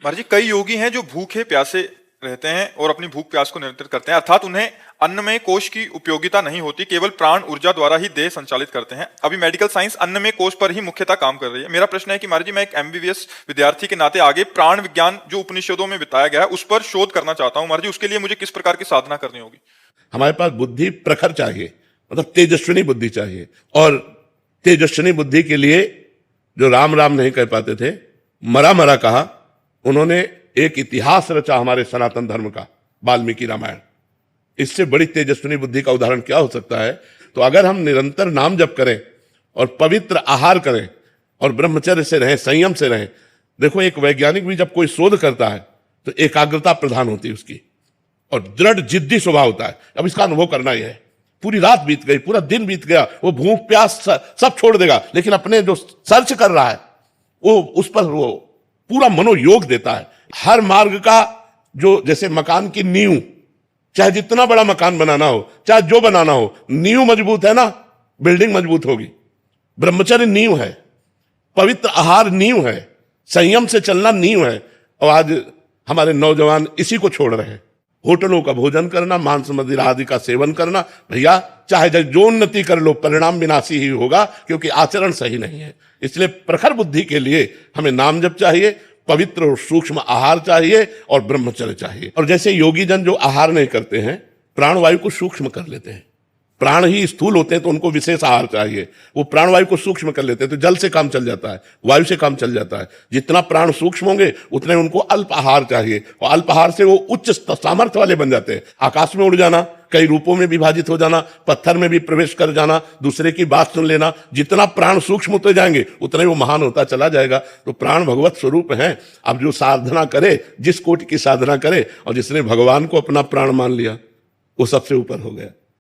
महाराज जी, कई योगी हैं जो भूखे प्यासे रहते हैं और अपनी भूख प्यास को नियंत्रित करते हैं, अर्थात उन्हें अन्नमय कोश की उपयोगिता नहीं होती, केवल प्राण ऊर्जा द्वारा ही देह संचालित करते हैं। अभी मेडिकल साइंस अन्नमय कोश पर ही मुख्यतः काम कर रही है। मेरा प्रश्न है कि महाराज जी, मैं एक एमबीबीएस विद्यार्थी के नाते आगे प्राण विज्ञान जो उपनिषदों में बताया गया है उस पर शोध करना चाहता हूं। महाराज जी, उसके लिए मुझे किस प्रकार की साधना करनी होगी? हमारे पास बुद्धि प्रखर चाहिए, मतलब तेजस्विनी बुद्धि चाहिए। और तेजस्विनी बुद्धि के लिए जो राम राम नहीं कह पाते थे, मरा मरा कहा, उन्होंने एक इतिहास रचा हमारे सनातन धर्म का, वाल्मीकि रामायण। इससे बड़ी तेजस्विनी बुद्धि का उदाहरण क्या हो सकता है? तो अगर हम निरंतर नाम जप करें और पवित्र आहार करें और ब्रह्मचर्य से रहें, संयम से रहें। देखो, एक वैज्ञानिक भी जब कोई शोध करता है तो एकाग्रता प्रधान होती है उसकी, और दृढ़ जिद्दी स्वभाव होता है। अब इसका अनुभव करना ही है। पूरी रात बीत गई, पूरा दिन बीत गया, वो भूख प्यास सब छोड़ देगा, लेकिन अपने जो सर्च कर रहा है वो उस पर वो पूरा मनोयोग देता है। हर मार्ग का जो, जैसे मकान की नींव, चाहे जितना बड़ा मकान बनाना हो, चाहे जो बनाना हो, नींव मजबूत है ना, बिल्डिंग मजबूत होगी। ब्रह्मचर्य नींव है, पवित्र आहार नींव है, संयम से चलना नींव है। और आज हमारे नौजवान इसी को छोड़ रहे हैं। होटलों का भोजन करना, मांस मदिरा आदि का सेवन करना। भैया, चाहे जो उन्नति कर लो, परिणाम विनाशी ही होगा, क्योंकि आचरण सही नहीं है। इसलिए प्रखर बुद्धि के लिए हमें नाम जप चाहिए, पवित्र और सूक्ष्म आहार चाहिए और ब्रह्मचर्य चाहिए। और जैसे योगी जन जो आहार नहीं करते हैं, प्राणवायु को सूक्ष्म कर लेते हैं। प्राण ही स्थूल होते हैं तो उनको विशेष आहार चाहिए। वो प्राणवायु को सूक्ष्म कर लेते हैं तो जल से काम चल जाता है, वायु से काम चल जाता है। जितना प्राण सूक्ष्म होंगे उतने उनको अल्प आहार चाहिए, और अल्प आहार से वो उच्च सामर्थ्य वाले बन जाते हैं। आकाश में उड़ जाना, कई रूपों में विभाजित हो जाना, पत्थर में भी प्रवेश कर जाना, दूसरे की बात सुन लेना। जितना प्राण सूक्ष्म होते जाएंगे उतना ही वो महान होता चला जाएगा। तो प्राण भगवत स्वरूप हैं। अब जो साधना करे, जिस कोटि की साधना करे, और जिसने भगवान को अपना प्राण मान लिया, वो सबसे ऊपर हो गया।